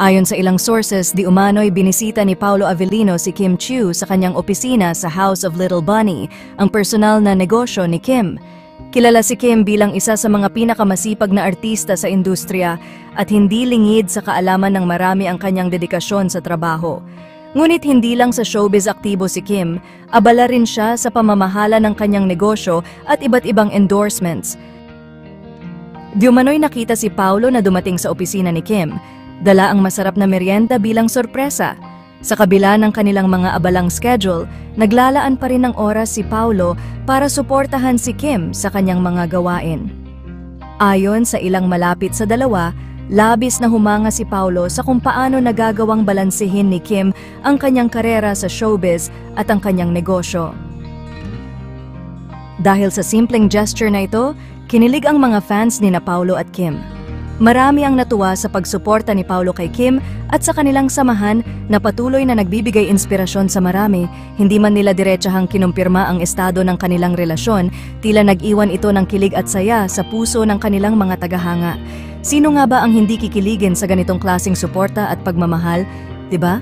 Ayon sa ilang sources, di umano'y binisita ni Paolo Avellino si Kim Chiu sa kanyang opisina sa House of Little Bunny, ang personal na negosyo ni Kim. Kilala si Kim bilang isa sa mga pinakamasipag na artista sa industriya at hindi lingid sa kaalaman ng marami ang kanyang dedikasyon sa trabaho. Ngunit hindi lang sa showbiz aktibo si Kim, abala rin siya sa pamamahala ng kanyang negosyo at iba't ibang endorsements. Di umano'y nakita si Paolo na dumating sa opisina ni Kim. Dala ang masarap na merienda bilang sorpresa. Sa kabila ng kanilang mga abalang schedule, naglalaan pa rin ng oras si Paolo para suportahan si Kim sa kanyang mga gawain. Ayon sa ilang malapit sa dalawa, labis na humanga si Paolo sa kung paano nagagawang balansehin ni Kim ang kanyang karera sa showbiz at ang kanyang negosyo. Dahil sa simpleng gesture na ito, kinilig ang mga fans ni na Paolo at Kim. Marami ang natuwa sa pagsuporta ni Paolo kay Kim at sa kanilang samahan na patuloy na nagbibigay inspirasyon sa marami. Hindi man nila diretsahang kinumpirma ang estado ng kanilang relasyon, tila nag-iwan ito ng kilig at saya sa puso ng kanilang mga tagahanga. Sino nga ba ang hindi kikiligin sa ganitong klaseng suporta at pagmamahal, 'di ba?